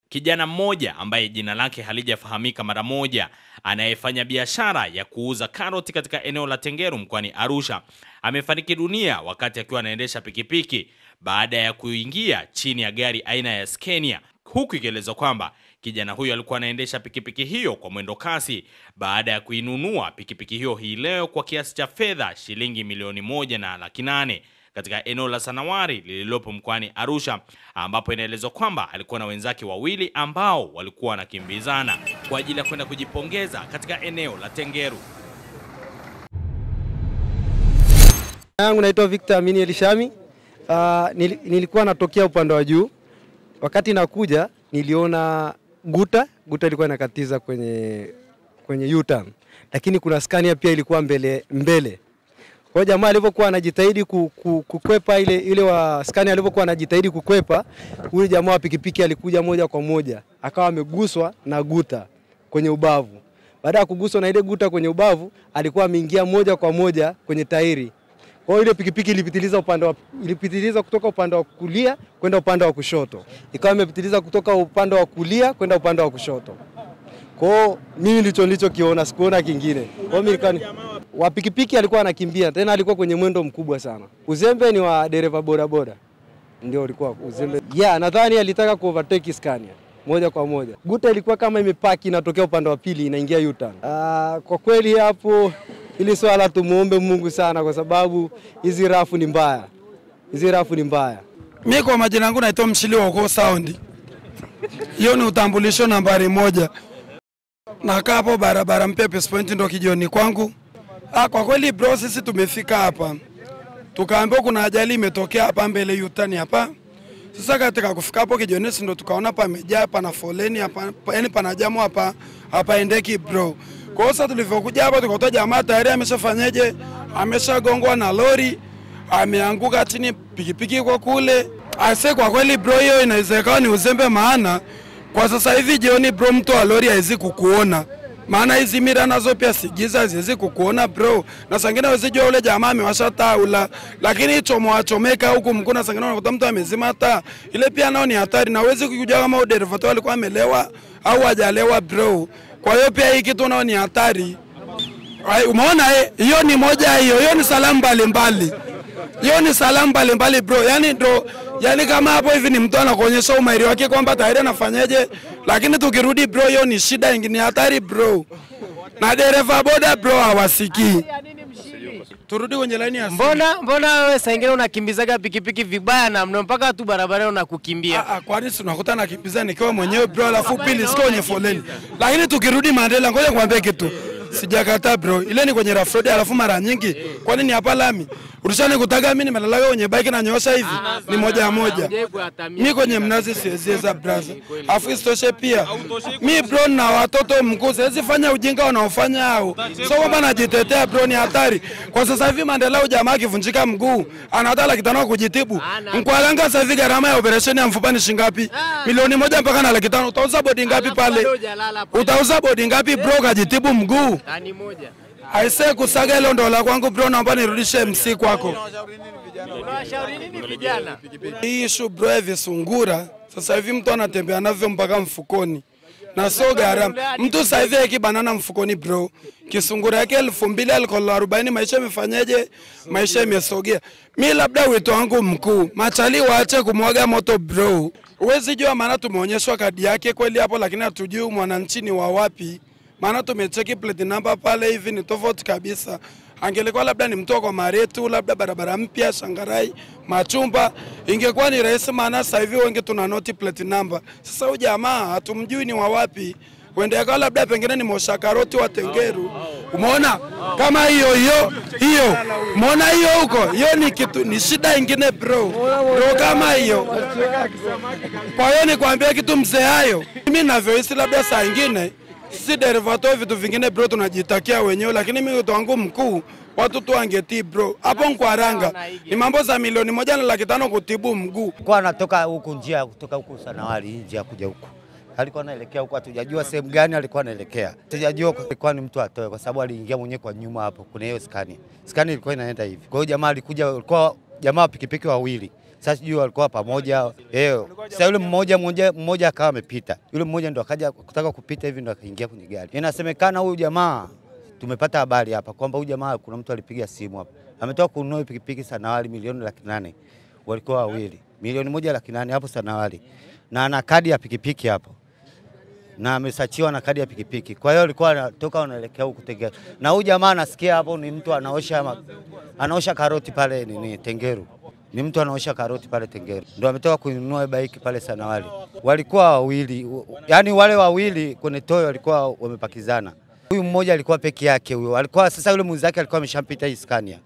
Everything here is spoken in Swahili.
Kijana mmoja ambaye jina lake halijafahamika mara moja, anayefanya biashara ya kuuza karoti katika eneo la Tengeru mkoani Arusha, amefariki dunia wakati akiwa anaendesha pikipiki baada ya kuingia chini ya gari aina ya Scania, huku ikielezwa kwamba kijana huyo alikuwa anaendesha pikipiki hiyo kwa mwendo kasi baada ya kuinunua pikipiki hiyo hii leo kwa kiasi cha fedha shilingi milioni 1.8 katika eneo la Sanawari lililopo mkoani Arusha, ambapo inaelezwa kwamba alikuwa na wenzake wawili ambao walikuwa wanakimbizana kwa ajili ya kwenda kujipongeza katika eneo la Tengeru. Yangu naitwa Victor Amini Elishami. Nilikuwa natokea upande wa juu. Wakati nakuja niliona guta ilikuwa inakatiza kwenye U-turn. Lakini kuna Scania pia ilikuwa mbele. Kwa jamaa alivyokuwa anajitahidi kukwepa ile wa Scania alivyokuwa anajitahidi kukwepa, huyu jamaa wa pikipiki alikuja moja kwa moja, akawa ameguswa na guta kwenye ubavu. Baada ya kuguswa na ile guta kwenye ubavu, alikuwa ameingia moja kwa moja kwenye tairi. Kwa hiyo ile pikipiki ilipitiliza kutoka upande wa kulia kwenda upande wa kushoto. Ikawa imepitiliza kutoka upande wa kulia kwenda upande wa kushoto. Kwa hiyo mimi nilichokiona, sikuona kingine. Kwa hiyo nilikuwa wa pikipiki alikuwa anakimbia, tena alikuwa kwenye mwendo mkubwa sana. Uzembe ni wa dereva bodaboda. Ndio ulikuwa uzembe. Nadhani alitaka kuovertake Scania moja kwa moja. Guta ilikuwa kama imepaki inatokea upande wa pili inaingia U-turn. Kwa kweli hapo ili swala tumuombe Mungu sana kwa sababu hizi rafu ni mbaya. Mimi kwa majina yangu naitwa Mshiliwa Uko Sound. Hiyo ni utambulisho nambari 1. Nakaa hapo barabara mpya Peace Point ndo kijioni kwangu. Kwa kweli bro, sisi tumefika hapa. Tukaambiwa kuna ajali imetokea hapa mbele U-turn hapa. Sasa katika kufika hapo kijioni ndo tukaona pamejaa, pana foleni hapa, yani pana jamu hapa endeki bro. Kwa hiyo sasa tulivyokuja hapa tukakuta jamaa tayari ameshafanyaje, ameshagongwa na lori, ameanguka chini, pikipiki kwa kule. Ase kwa kweli bro, hiyo inawezekana ni uzembe, maana kwa sasa hivi jioni bro, mtu wa lori haizi kukuona. Maana hizi mira nazo pia sigiza haziwezi kukuona bro. Na sangine wezi jua ule jamaa amewasha taa lakini hicho mwachomeka huku mkuna sangine unakuta mtu amezima taa. Ile pia nao ni hatari, na wezi kujua kama dereva tu alikuwa amelewa au hajalewa bro. Kwa hiyo pia hii kitu nao ni hatari. Umeona hiyo ni moja hiyo ni salamu mbalimbali. Hiyo ni salamu mbalimbali bro. Yani kama hapo hivi ni mtu anakuonyesha umahiri wake kwamba tayari anafanyaje, lakini tukirudi bro, hiyo ni shida nyingine, hatari bro. Na dereva boda bro hawasikii. Turudi kwenye line ya Mbona wewe saa nyingine unakimbizaga pikipiki vibaya na mno mpaka tu barabara unakukimbia? Kwani tunakuta nakimbiza nikiwa mwenyewe bro, alafu pili siko kwenye foleni. Lakini tukirudi Mandela, ngoja nikwambie kitu. Sijakata bro. Ile ni kwenye rough road, alafu mara nyingi kwani ni hapa lami. Ulishani kutaga mimi nimelalaga kwenye bike na nyosha hivi. Ni moja. Mimi kwenye mnazi siweza brother. Afu istoshe pia. Mimi bro na watoto mkuu siwezi fanya ujinga wanaofanya hao. So kwamba najitetea bro, ni hatari. Kwa sasa hivi Mandela jamaa akivunjika mguu anataka 500 kujitibu. Mkwalanga sasa hivi gharama ya operation ya mfupa ni shilingi milioni 1 mpaka na 500. Utauza bodi ngapi pale? Utauza bodi ngapi bro kajitibu mguu? Tani moja. Aise kusaga hilo ndo la kwangu bro, naomba nirudishe MC kwako. Unawashauri nini vijana? Hii issue bro hivi sungura, sasa hivi mtu anatembea navyo mpaka mfukoni. Na so gharama. Mtu sasa hivi akibanana mfukoni bro, kisungura yake 2000 alcohol 40, maisha yamefanyaje? Maisha yamesogea. Mimi labda wito wangu mkuu, machali waache kumwaga moto bro. Uwezi jua maana tumeonyeshwa kadi yake kweli hapo, lakini hatujui mwananchi ni wa wapi. Maana tumecheki plate number pale hivi ni tofauti kabisa. Angelikuwa labda ni mtu kwa Maretu, labda barabara mpya, Shangarai, Machumba, ingekuwa ni rahisi, maana sasa hivi wengi tuna note plate number. Sasa huyu jamaa hatumjui ni wa wapi. Wende kwa labda pengine ni Mosha Karoti wa Tengeru. Umeona? Kama hiyo. Umeona hiyo huko? Hiyo ni kitu, ni shida nyingine bro. Bro kama hiyo. Kwa hiyo ni kuambia kitu mzee hayo. Mimi ninavyohisi labda saa nyingine si dereva tu vitu vingine bro tunajitakia wenyewe, lakini mimi wito wangu mkuu watu tu angetii bro. Hapo Nkwaranga ni mambo za milioni 1.5 kutibu mguu. Kwa anatoka huku njia kutoka huku Sanawari njia kuja huku. Alikuwa anaelekea huko, hatujajua sehemu gani alikuwa anaelekea. Hatujajua kwa ni mtu atoe kwa sababu aliingia mwenyewe kwa nyuma hapo. Kuna hiyo Scania. Scania ilikuwa inaenda hivi. Kwa hiyo jamaa alikuja, alikuwa jamaa pikipiki wawili. Sasa sijui walikuwa pamoja. Sasa yule mmoja akawa amepita. Yule mmoja ndo akaja kutaka kupita hivi ndo akaingia kwenye gari. Inasemekana huyu jamaa, tumepata habari hapa kwamba huyu jamaa kuna mtu alipiga simu hapa. Ametoka kununua pikipiki Sanawari milioni 800,000. Walikuwa wawili. Milioni 1,800,000 hapo Sanawari. Na ana kadi ya pikipiki hapo. Na amesachiwa na kadi ya pikipiki. Kwa hiyo alikuwa anatoka anaelekea huko Tengeru. Na huyu jamaa nasikia hapo ni mtu anaosha karoti pale Tengeru. Ni mtu anaosha karoti pale Tengeru. Ndio ametoka kununua bike pale Sanawari. Walikuwa wawili. Yaani wale wawili kwenye toyo walikuwa wamepakizana. Huyu mmoja alikuwa peke yake huyo. Alikuwa sasa yule mwenzake alikuwa ameshampita hii Scania.